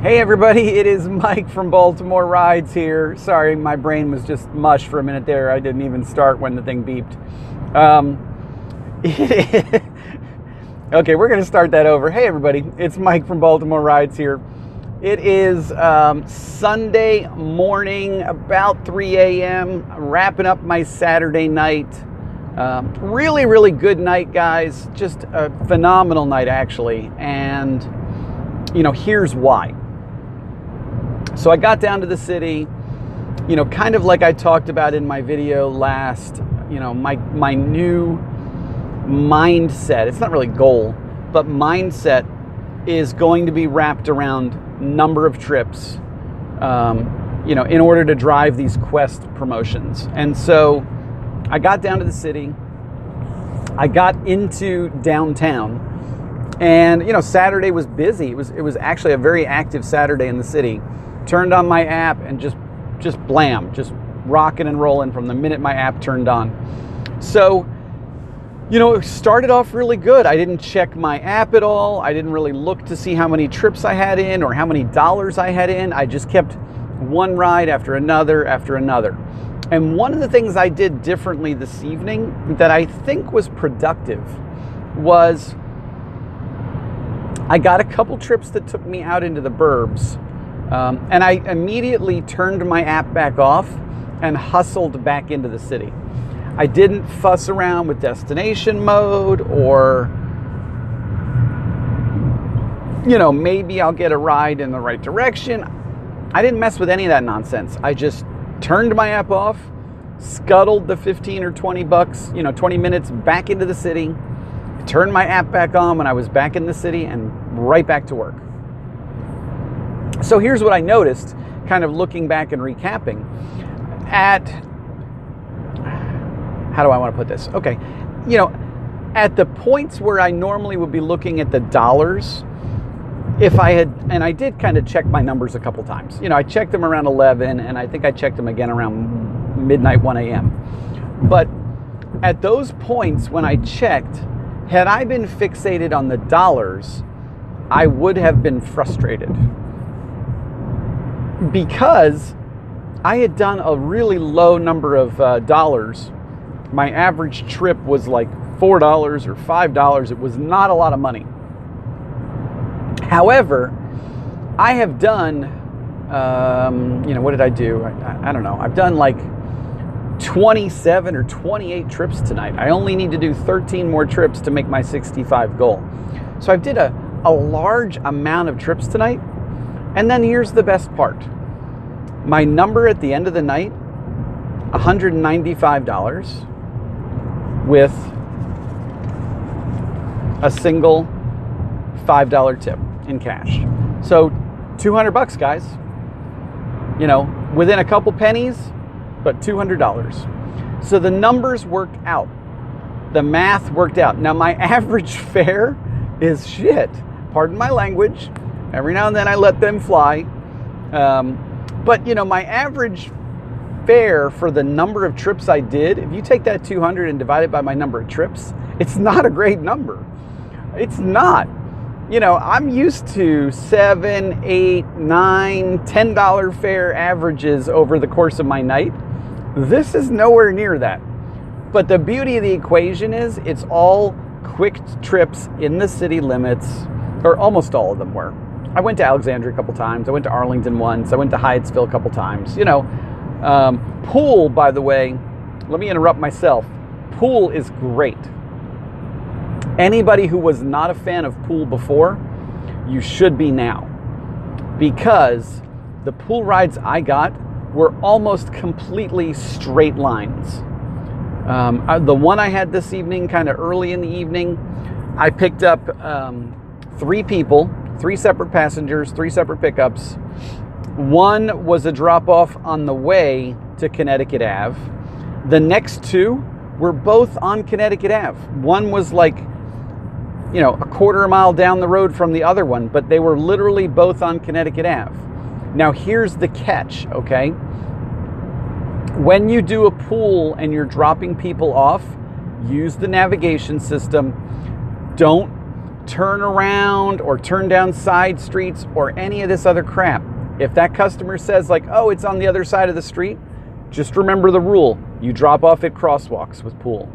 Hey everybody, it is Mike from Baltimore Rides here. Sorry, my brain was just mush for a minute there. I didn't even start when the thing beeped. Okay, we're going to start that over. Hey everybody, it's Mike from Baltimore Rides here. It is Sunday morning, about 3 a.m. I'm wrapping up my Saturday night. Really good night, guys. Just a phenomenal night, actually. And, you know, here's why. So I got down to the city, you know, kind of like I talked about in my video last, you know, my new mindset, it's not really goal, but mindset is going to be wrapped around number of trips, you know, in order to drive these Quest promotions. And so I got down to the city, I got into downtown, and, you know, Saturday was busy. It was actually a very active Saturday in the city. Turned on my app and just blam, just rocking and rolling from the minute my app turned on. So, you know, it started off really good. I didn't check my app at all. I didn't really look to see how many trips I had in or how many dollars I had in. I just kept one ride after another after another. And one of the things I did differently this evening that I think was productive was I got a couple trips that took me out into the burbs. And I immediately turned my app back off and hustled back into the city. I didn't fuss around with destination mode or, you know, maybe I'll get a ride in the right direction. I didn't mess with any of that nonsense. I just turned my app off, scuttled the 15 or 20 bucks, you know, 20 minutes back into the city, turned my app back on when I was back in the city, and right back to work. So here's what I noticed, kind of looking back and recapping. How do I want to put this? Okay, you know, at the points where I normally would be looking at the dollars, if I had, and I did kind of check my numbers a couple times. You know, I checked them around 11, and I think I checked them again around midnight, 1 a.m. But at those points when I checked, had I been fixated on the dollars, I would have been frustrated. Because I had done a really low number of dollars. My average trip was like $4 or $5. It was not a lot of money. However, I have done, you know, what did I do? I don't know. I've done like 27 or 28 trips tonight. I only need to do 13 more trips to make my 65 goal. So I did a large amount of trips tonight. And then here's the best part. My number at the end of the night, $195 with a single $5 tip in cash. So $200, guys. You know, within a couple pennies, but $200. So the numbers worked out. The math worked out. Now my average fare is shit. Pardon my language. Every now and then I let them fly. But, you know, my average fare for the number of trips I did, if you take that 200 and divide it by my number of trips, it's not a great number. It's not. You know, I'm used to $7, $8, $9, $10 fare averages over the course of my night. This is nowhere near that. But the beauty of the equation is it's all quick trips in the city limits, or almost all of them were. I went to Alexandria a couple times. I went to Arlington once. I went to Hyattsville a couple times. You know, Pool, by the way, let me interrupt myself. Pool is great. Anybody who was not a fan of Pool before, you should be now. Because the Pool rides I got were almost completely straight lines. The one I had this evening, kind of early in the evening, I picked up 3 people, 3 separate passengers, 3 separate pickups. One was a drop-off on the way to Connecticut Ave. The next 2 were both on Connecticut Ave. One was like, you know, a quarter mile down the road from the other one, but they were literally both on Connecticut Ave. Now here's the catch, okay? When you do a Pool and you're dropping people off, use the navigation system. Don't turn around or turn down side streets or any of this other crap. If that customer says like, oh, it's on the other side of the street, just remember the rule. You drop off at crosswalks with pool.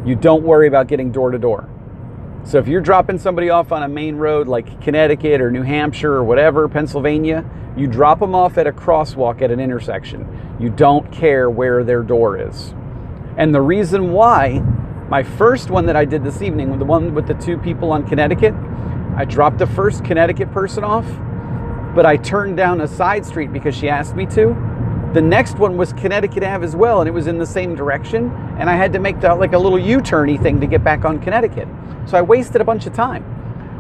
You don't worry about getting door to door. So if you're dropping somebody off on a main road like Connecticut or New Hampshire or whatever, Pennsylvania, you drop them off at a crosswalk at an intersection. You don't care where their door is. And the reason why, my first one that I did this evening, the one with the 2 people on Connecticut, I dropped the first Connecticut person off, but I turned down a side street because she asked me to. The next one was Connecticut Ave as well, and it was in the same direction, and I had to make like a little U-turny thing to get back on Connecticut. So I wasted a bunch of time.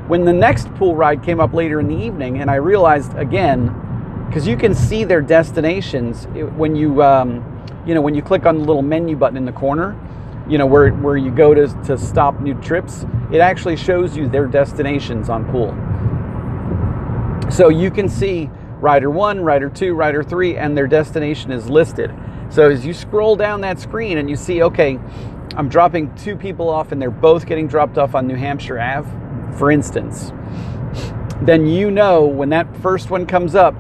When the next pool ride came up later in the evening, and I realized again, because you can see their destinations when you when you click on the little menu button in the corner, where you go to stop new trips, it actually shows you their destinations on pool. So you can see Rider 1, Rider 2, Rider 3, and their destination is listed. So as you scroll down that screen and you see, okay, I'm dropping 2 people off and they're both getting dropped off on New Hampshire Ave, for instance, then when that first one comes up,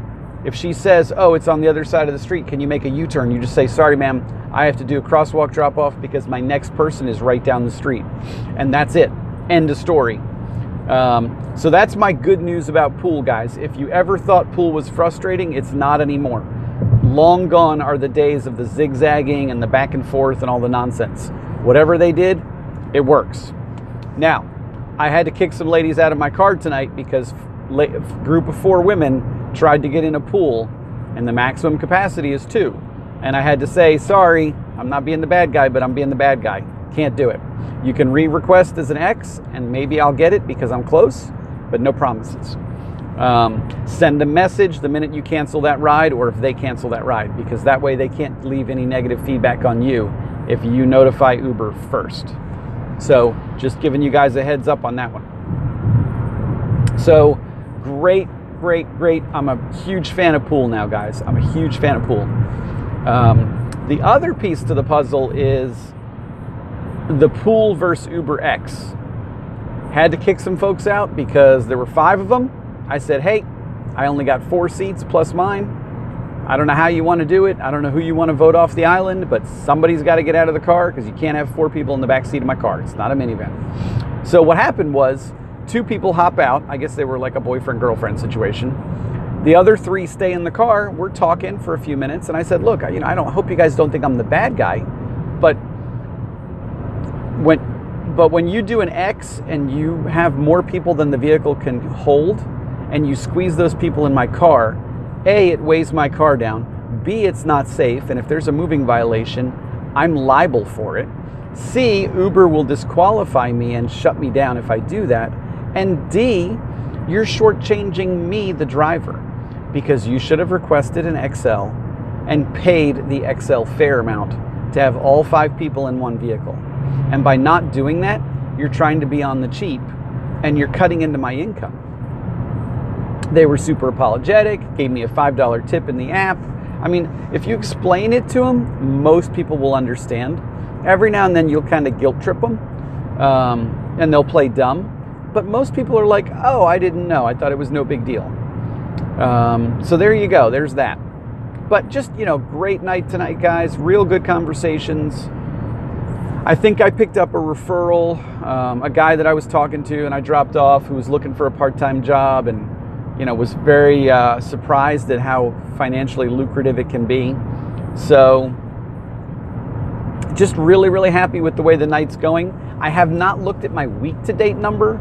if she says, oh, it's on the other side of the street, can you make a U-turn? You just say, sorry, ma'am, I have to do a crosswalk drop-off because my next person is right down the street. And that's it. End of story. So that's my good news about pool, guys. If you ever thought pool was frustrating, it's not anymore. Long gone are the days of the zigzagging and the back and forth and all the nonsense. Whatever they did, it works. Now, I had to kick some ladies out of my car tonight because a group of 4 women tried to get in a pool and the maximum capacity is 2. And I had to say, sorry, I'm not being the bad guy, but I'm being the bad guy. Can't do it. You can re-request as an X and maybe I'll get it because I'm close, but no promises. Send a message the minute you cancel that ride or if they cancel that ride, because that way they can't leave any negative feedback on you if you notify Uber first. So just giving you guys a heads up on that one. So great. I'm a huge fan of pool now, guys. I'm a huge fan of pool. The other piece to the puzzle is the pool versus Uber X. Had to kick some folks out because there were 5 of them. I said, hey, I only got 4 seats plus mine. I don't know how you want to do it. I don't know who you want to vote off the island, but somebody's got to get out of the car because you can't have 4 people in the back seat of my car. It's not a minivan. So what happened was 2 people hop out. I guess they were like a boyfriend-girlfriend situation. The other 3 stay in the car. We're talking for a few minutes, and I said, look, I hope you guys don't think I'm the bad guy, but when you do an X and you have more people than the vehicle can hold, and you squeeze those people in my car, A, it weighs my car down, B, it's not safe, and if there's a moving violation, I'm liable for it. C, Uber will disqualify me and shut me down if I do that. And D, you're shortchanging me, the driver, because you should have requested an XL and paid the XL fare amount to have all 5 people in one vehicle. And by not doing that, you're trying to be on the cheap and you're cutting into my income. They were super apologetic, gave me a $5 tip in the app. I mean, if you explain it to them, most people will understand. Every now and then you'll kind of guilt trip them and they'll play dumb. But most people are like, oh, I didn't know. I thought it was no big deal. So there you go. There's that. But just, great night tonight, guys. Real good conversations. I think I picked up a referral, a guy that I was talking to and I dropped off who was looking for a part-time job and, was very surprised at how financially lucrative it can be. So just really, really happy with the way the night's going. I have not looked at my week-to-date number,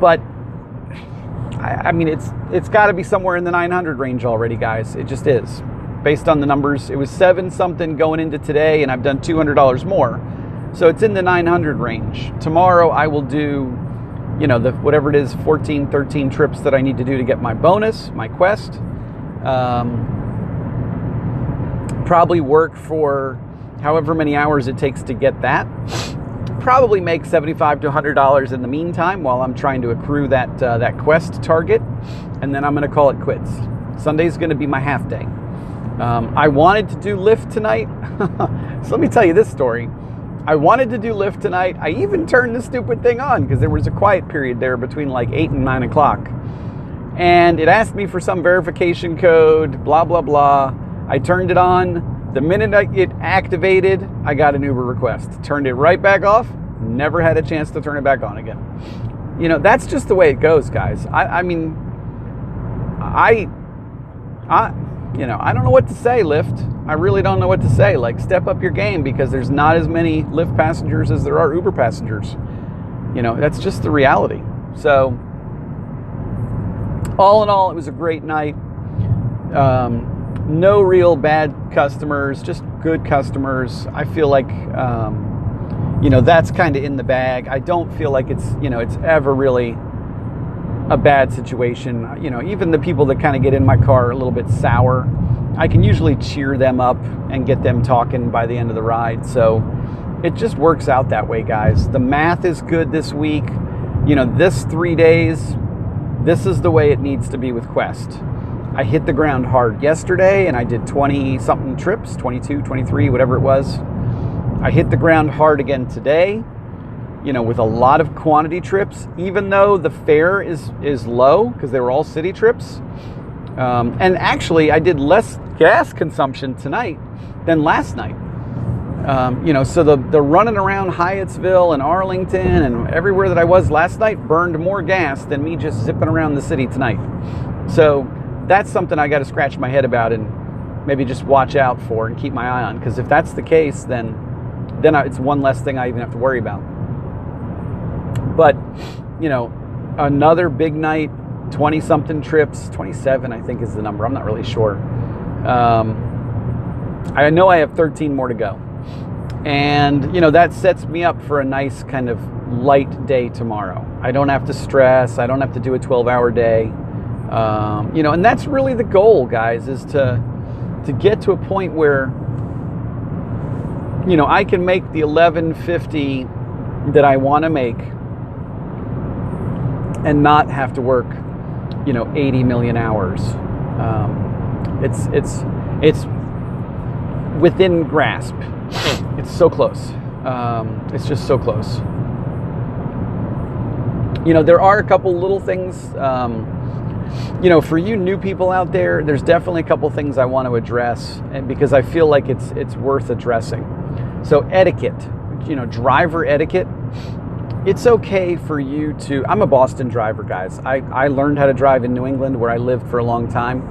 but I mean, it's got to be somewhere in the 900 range already, guys. It just is. Based on the numbers, it was 7 something going into today, and I've done $200 more. So it's in the 900 range. Tomorrow I will do, whatever it is, 14, 13 trips that I need to do to get my bonus, my quest. Probably work for however many hours it takes to get that. Probably make $75 to $100 in the meantime while I'm trying to accrue that quest target, and then I'm going to call it quits. Sunday's going to be my half day. I wanted to do Lyft tonight, so let me tell you this story. I wanted to do Lyft tonight. I even turned the stupid thing on because there was a quiet period there between like 8 and 9 o'clock. And it asked me for some verification code, blah, blah, blah. I turned it on. The minute it activated, I got an Uber request. Turned it right back off. Never had a chance to turn it back on again. You know, that's just the way it goes, guys. I mean, I don't know what to say, Lyft. I really don't know what to say. Like, step up your game, because there's not as many Lyft passengers as there are Uber passengers. You know, that's just the reality. So, all in all, it was a great night. No real bad customers, just good customers. I feel like, that's kind of in the bag. I don't feel like it's ever really a bad situation. Even the people that kind of get in my car are a little bit sour, I can usually cheer them up and get them talking by the end of the ride. So it just works out that way, guys. The math is good this week. This 3 days, this is the way it needs to be with Quest. I hit the ground hard yesterday and I did 20 something trips, 22, 23, whatever it was. I hit the ground hard again today, with a lot of quantity trips, even though the fare is low because they were all city trips. And actually, I did less gas consumption tonight than last night. So the running around Hyattsville and Arlington and everywhere that I was last night burned more gas than me just zipping around the city tonight. So that's something I got to scratch my head about and maybe just watch out for and keep my eye on. Because if that's the case, then it's one less thing I even have to worry about. But, another big night, 20-something trips, 27 I think is the number. I'm not really sure. I know I have 13 more to go. And, that sets me up for a nice kind of light day tomorrow. I don't have to stress. I don't have to do a 12-hour day. And that's really the goal, guys, is to get to a point where, I can make the 1150 that I want to make and not have to work, 80 million hours. It's within grasp. It's so close. It's just so close. There are a couple little things, for you new people out there, there's definitely a couple things I want to address, and because I feel like it's worth addressing. So etiquette, driver etiquette. It's okay for you to, I'm a Boston driver, guys. I learned how to drive in New England where I lived for a long time.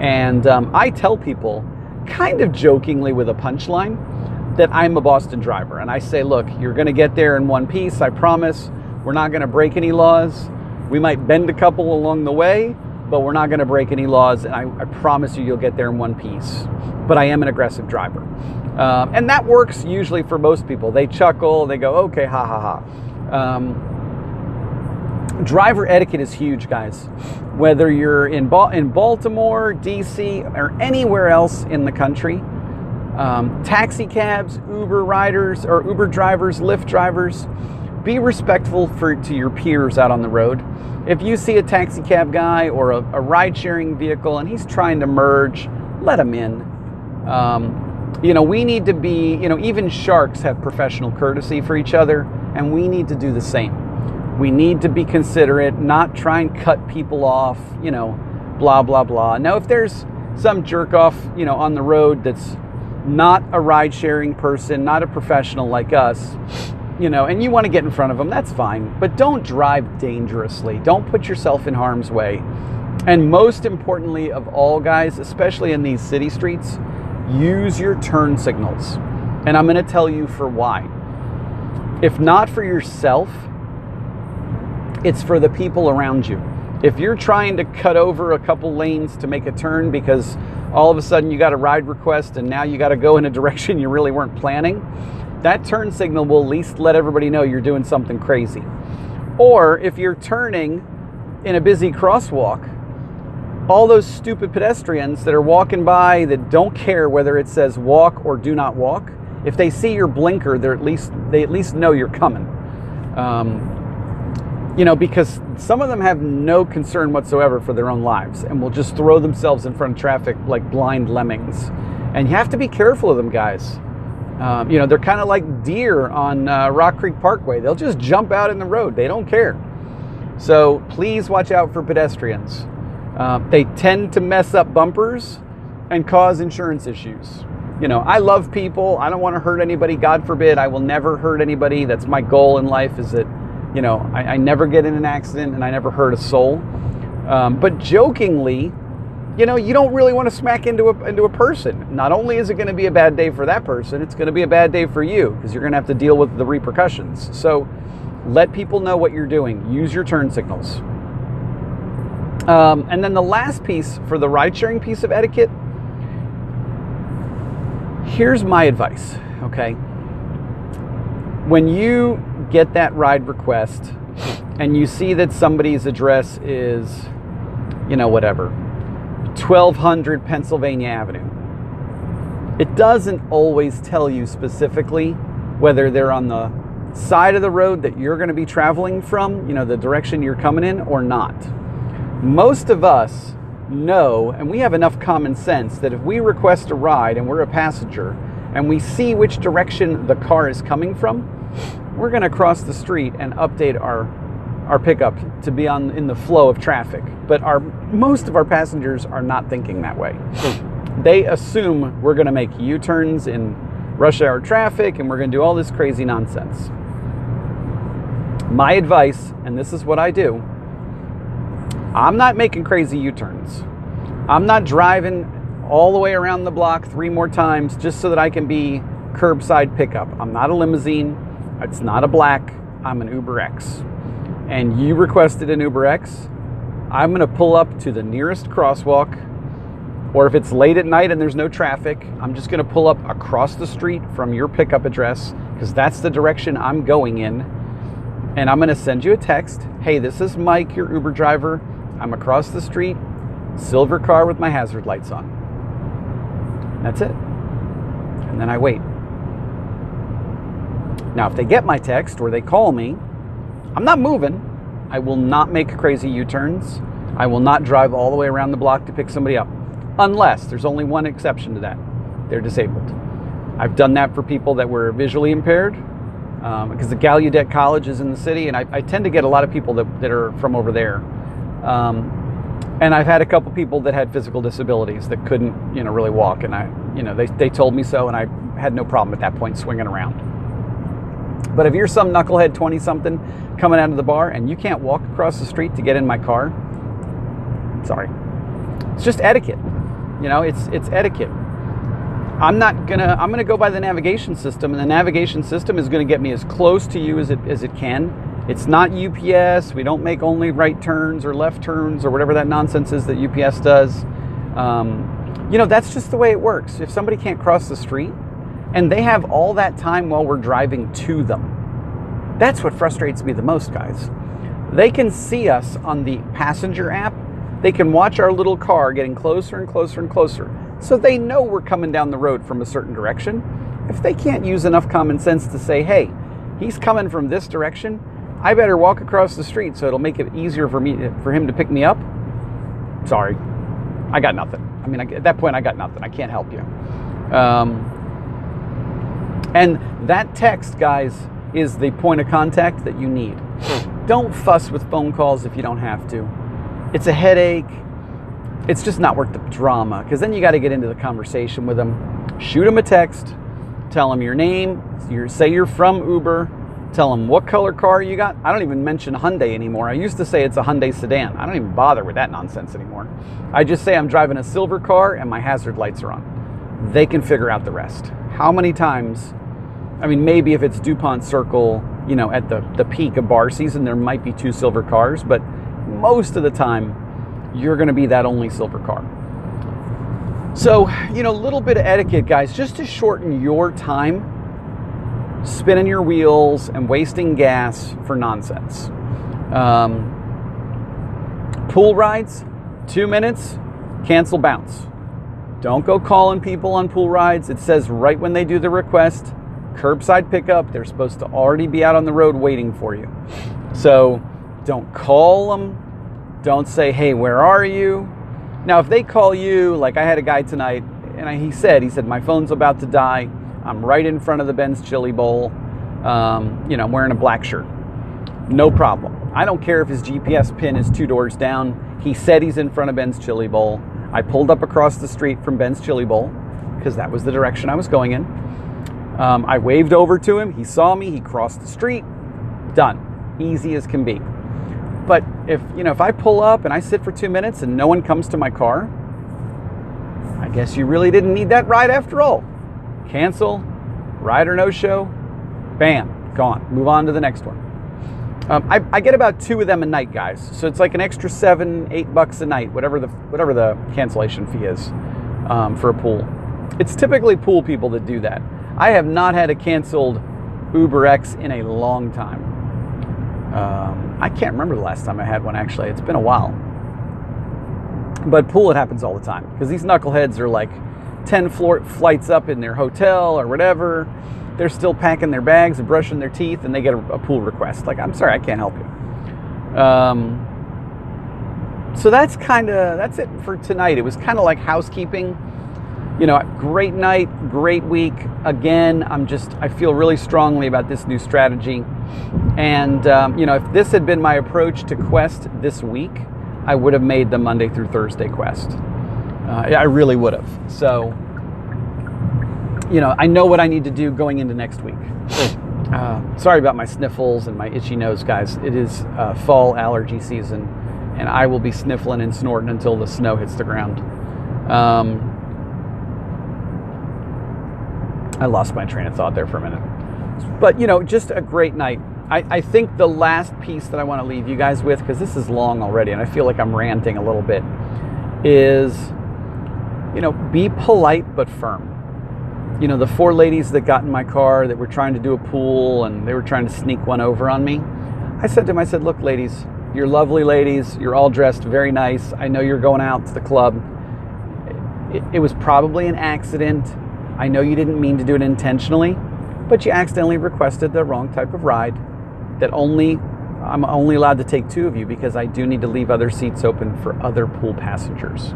And I tell people, kind of jokingly with a punchline, that I'm a Boston driver. And I say, look, you're going to get there in one piece, I promise. We're not going to break any laws. We might bend a couple along the way, but we're not going to break any laws. And I promise you'll get there in one piece. But I am an aggressive driver. And that works usually for most people. They chuckle, they go, okay, ha, ha, ha. Driver etiquette is huge, guys. Whether you're in Baltimore, DC, or anywhere else in the country, taxi cabs, Uber riders, or Uber drivers, Lyft drivers, be respectful to your peers out on the road. If you see a taxi cab guy or a ride-sharing vehicle and he's trying to merge, let him in. We need to be, even sharks have professional courtesy for each other, and we need to do the same. We need to be considerate, not try and cut people off, blah, blah, blah. Now, if there's some jerk off, on the road that's not a ride-sharing person, not a professional like us, and you want to get in front of them, that's fine. But don't drive dangerously. Don't put yourself in harm's way. And most importantly of all, guys, especially in these city streets, use your turn signals. And I'm going to tell you for why. If not for yourself, it's for the people around you. If you're trying to cut over a couple lanes to make a turn because all of a sudden you got a ride request and now you got to go in a direction you really weren't planning, that turn signal will at least let everybody know you're doing something crazy. Or if you're turning in a busy crosswalk, all those stupid pedestrians that are walking by that don't care whether it says walk or do not walk, if they see your blinker, they at least know you're coming. Because some of them have no concern whatsoever for their own lives and will just throw themselves in front of traffic like blind lemmings. And you have to be careful of them, guys. They're kind of like deer on Rock Creek Parkway. They'll just jump out in the road. They don't care. So please watch out for pedestrians. They tend to mess up bumpers and cause insurance issues. I love people. I don't want to hurt anybody. God forbid. I will never hurt anybody. That's my goal in life, is that, I never get in an accident and I never hurt a soul. But jokingly, you don't really want to smack into a person. Not only is it going to be a bad day for that person, it's going to be a bad day for you, because you're going to have to deal with the repercussions. So let people know what you're doing. Use your turn signals. And then the last piece for the ride-sharing piece of etiquette, here's my advice, okay? When you get that ride request and you see that somebody's address is, 1200 Pennsylvania Avenue, it doesn't always tell you specifically whether they're on the side of the road that you're going to be traveling from, the direction you're coming in, or not. Most of us know, and we have enough common sense, that if we request a ride and we're a passenger and we see which direction the car is coming from, we're going to cross the street and update our pickup to be in the flow of traffic. But most of our passengers are not thinking that way. They assume we're going to make U-turns in rush hour traffic and we're going to do all this crazy nonsense. My advice, and this is what I do, I'm not making crazy U-turns. I'm not driving all the way around the block 3 more times just so that I can be curbside pickup. I'm not a limousine. It's not a black. I'm an Uber X. And you requested an Uber X. I'm going to pull up to the nearest crosswalk, or if it's late at night and there's no traffic, I'm just going to pull up across the street from your pickup address, because that's the direction I'm going in. And I'm going to send you a text. Hey, this is Mike, your Uber driver. I'm across the street, silver car with my hazard lights on. That's it. And then I wait. Now, if they get my text or they call me, I'm not moving. I will not make crazy U-turns. I will not drive all the way around the block to pick somebody up, unless there's only one exception to that. They're disabled. I've done that for people that were visually impaired, because the Gallaudet College is in the city, and I tend to get a lot of people that are from over there. And I've had a couple people that had physical disabilities that couldn't, really walk, and they told me so, and I had no problem at that point swinging around. But if you're some knucklehead 20-something coming out of the bar and you can't walk across the street to get in my car, sorry. It's just etiquette. It's etiquette. I'm gonna go by the navigation system, and the navigation system is gonna get me as close to you as it can. It's not UPS. We don't make only right turns or left turns or whatever that nonsense is that UPS does. That's just the way it works. If somebody can't cross the street and they have all that time while we're driving to them, that's what frustrates me the most, guys. They can see us on the passenger app. They can watch our little car getting closer and closer and closer. So they know we're coming down the road from a certain direction. If they can't use enough common sense to say, hey, he's coming from this direction, I better walk across the street so it'll make it easier for him to pick me up. Sorry, I got nothing. At that point, I got nothing. I can't help you. And that text, guys, is the point of contact that you need. Don't fuss with phone calls if you don't have to. It's a headache. It's just not worth the drama, because then you got to get into the conversation with them. Shoot them a text. Tell them your name. Say you're from Uber. Tell them what color car you got. I don't even mention Hyundai anymore. I used to say it's a Hyundai sedan. I don't even bother with that nonsense anymore. I just say I'm driving a silver car and my hazard lights are on. They can figure out the rest. How many times, maybe if it's DuPont Circle, at the peak of bar season, there might be 2 silver cars, but most of the time, you're going to be that only silver car. So, a little bit of etiquette, guys, just to shorten your time spinning your wheels and wasting gas for nonsense. Pool rides, 2 minutes, cancel, bounce. Don't go calling people on pool rides. It says right when they do the request, curbside pickup, they're supposed to already be out on the road waiting for you. So don't call them. Don't say, hey, where are you? Now, if they call you, like I had a guy tonight, and he said, my phone's about to die. I'm right in front of the Ben's Chili Bowl. I'm wearing a black shirt. No problem. I don't care if his GPS pin is 2 doors down. He said he's in front of Ben's Chili Bowl. I pulled up across the street from Ben's Chili Bowl because that was the direction I was going in. I waved over to him. He saw me. He crossed the street. Done. Easy as can be. But if I pull up and I sit for 2 minutes and no one comes to my car, I guess you really didn't need that ride after all. Cancel, ride or no show, bam, gone. Move on to the next one. I get about 2 of them a night, guys. So it's like an extra $7-8 a night, whatever the cancellation fee is for a pool. It's typically pool people that do that. I have not had a canceled Uber X in a long time. I can't remember the last time I had one, actually. It's been a while. But pool, it happens all the time because these knuckleheads are like 10 flights up in their hotel or whatever. They're still packing their bags and brushing their teeth, and they get a pool request. Like, I'm sorry, I can't help you. So that's it for tonight. It was kind of like housekeeping. Great night, great week. Again, I feel really strongly about this new strategy. And, if this had been my approach to Quest this week, I would have made the Monday through Thursday Quest. I really would have. So, I know what I need to do going into next week. Sorry about my sniffles and my itchy nose, guys. It is fall allergy season, and I will be sniffling and snorting until the snow hits the ground. I lost my train of thought there for a minute. But, just a great night. I think the last piece that I want to leave you guys with, because this is long already and I feel like I'm ranting a little bit, is, be polite but firm. The 4 ladies that got in my car that were trying to do a pool and they were trying to sneak one over on me. I said to them, look, ladies, you're lovely ladies. You're all dressed very nice. I know you're going out to the club. It was probably an accident. I know you didn't mean to do it intentionally, but you accidentally requested the wrong type of ride. I'm only allowed to take 2 of you because I do need to leave other seats open for other pool passengers.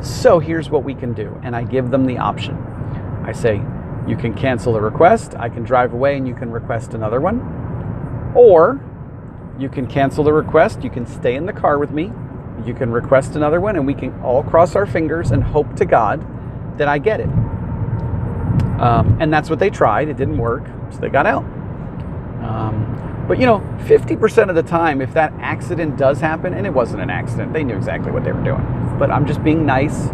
So here's what we can do. And I give them the option. I say, you can cancel the request. I can drive away and you can request another one. Or you can cancel the request. You can stay in the car with me. You can request another one and we can all cross our fingers and hope to God that I get it. And that's what they tried. It didn't work. So they got out. But 50% of the time, if that accident does happen, and it wasn't an accident, they knew exactly what they were doing. But I'm just being nice.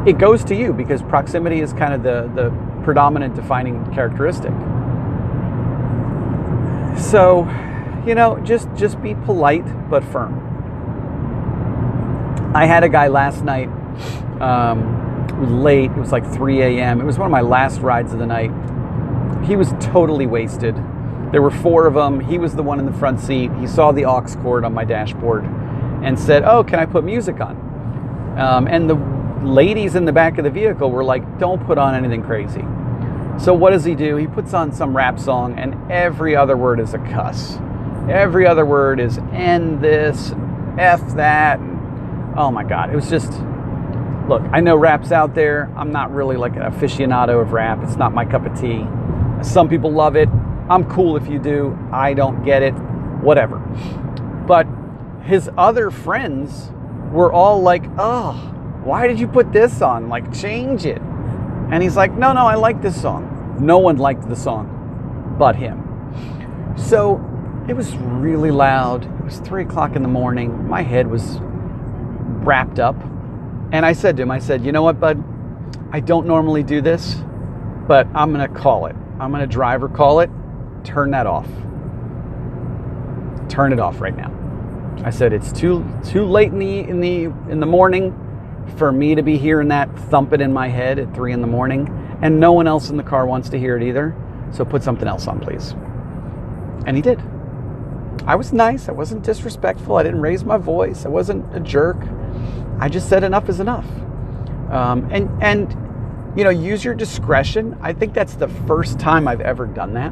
It goes to you because proximity is kind of the predominant defining characteristic. So, just be polite but firm. I had a guy last night. It was late. It was like 3 a.m. It was one of my last rides of the night. He was totally wasted. There were 4 of them. He was the one in the front seat. He saw the aux cord on my dashboard and said, "Oh, can I put music on?" And the ladies in the back of the vehicle were like, "Don't put on anything crazy." So what does he do? He puts on some rap song and every other word is a cuss. Every other word is "N this," "F that." Oh my God. It was just... Look, I know rap's out there. I'm not really like an aficionado of rap. It's not my cup of tea. Some people love it. I'm cool if you do. I don't get it. Whatever. But his other friends were all like, "Oh, why did you put this on? Like, change it." And he's like, no, I like this song. No one liked the song but him. So it was really loud. It was 3 o'clock in the morning. My head was wrapped up. And I said to him, "You know what, bud? I don't normally do this, but I'm going to call it. I'm going to driver call it. Turn that off. Turn it off right now." I said, "It's too late in the morning for me to be hearing that thumping in my head at 3 in the morning, and no one else in the car wants to hear it either. So put something else on, please." And he did. I was nice. I wasn't disrespectful. I didn't raise my voice. I wasn't a jerk. I just said enough is enough. And use your discretion. I think that's the first time I've ever done that.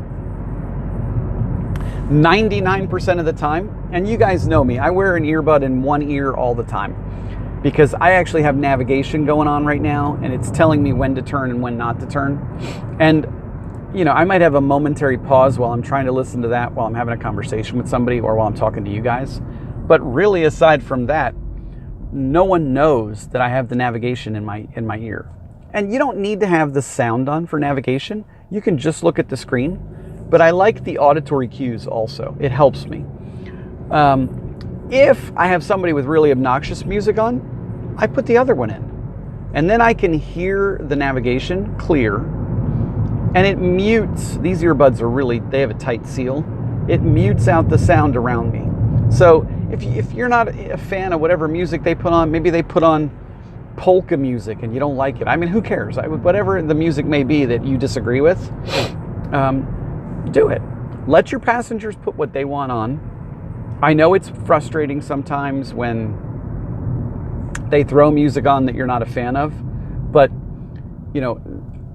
99% of the time, and you guys know me, I wear an earbud in one ear all the time. because I actually have navigation going on right now, and it's telling me when to turn and when not to turn. And you know, I might have a momentary pause while I'm trying to listen to that while I'm having a conversation with somebody or while I'm talking to you guys. But really, aside from that, no one knows that I have the navigation in my ear. And you don't need to have the sound on for navigation. You can just look at the screen. But I like the auditory cues also. It helps me. If I have somebody with really obnoxious music on, I put the other one in. And then I can hear the navigation clear. And it mutes. These earbuds are really, they have a tight seal. It mutes out the sound around me. So if you're not a fan of whatever music they put on, maybe they put on polka music and you don't like it. I mean, who cares? Whatever the music may be that you disagree with, do it. Let your passengers put what they want on. I know it's frustrating sometimes when they throw music on that you're not a fan of, but you know,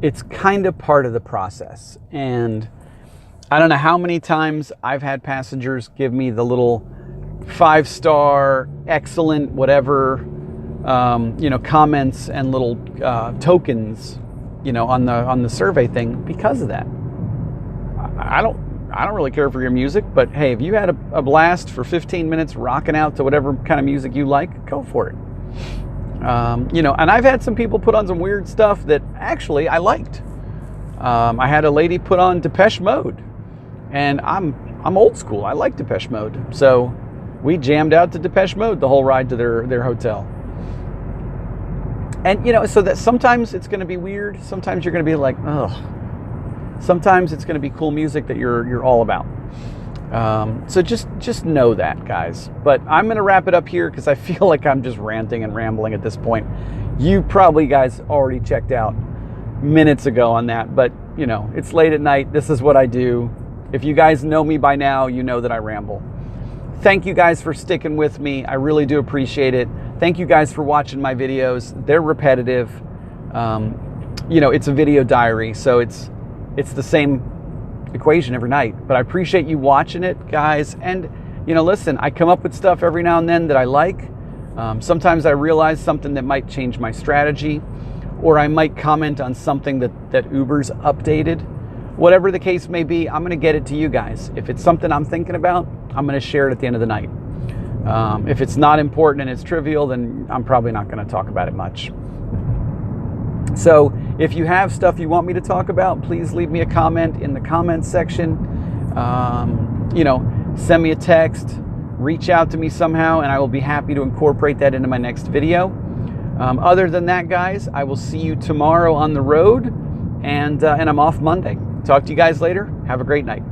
it's kind of part of the process. And I don't know how many times I've had passengers give me the little 5-star, excellent, whatever, you know, comments and little tokens, you know, on the survey thing because of that. I don't really care for your music, but hey, if you had a blast for 15 minutes rocking out to whatever kind of music you like, go for it. You know, and I've had some people put on some weird stuff that actually I liked. I had a lady put on Depeche Mode, and I'm old school. I like Depeche Mode, so we jammed out to Depeche Mode the whole ride to their hotel. And you know, so that sometimes it's going to be weird. Sometimes you're going to be like, ugh. Sometimes it's going to be cool music that you're all about. So just know that, guys. But I'm going to wrap it up here because I feel like I'm just ranting and rambling at this point. You probably guys already checked out minutes ago on that, but you know, it's late at night. This is what I do. If you guys know me by now, you know that I ramble. Thank you guys for sticking with me. I really do appreciate it. Thank you guys for watching my videos. They're repetitive. You know, it's a video diary, so it's the same equation every night. But I appreciate you watching it, guys. And you know, listen, I come up with stuff every now and then that I like. Sometimes I realize something that might change my strategy, or I might comment on something that Uber's updated. Whatever the case may be, I'm going to get it to you guys. If it's something I'm thinking about, I'm going to share it at the end of the night. If it's not important and it's trivial, then I'm probably not going to talk about it much. So if you have stuff you want me to talk about, please leave me a comment in the comments section. You know, send me a text, reach out to me somehow, and I will be happy to incorporate that into my next video. Other than that, guys, I will see you tomorrow on the road, and I'm off Monday. Talk to you guys later. Have a great night.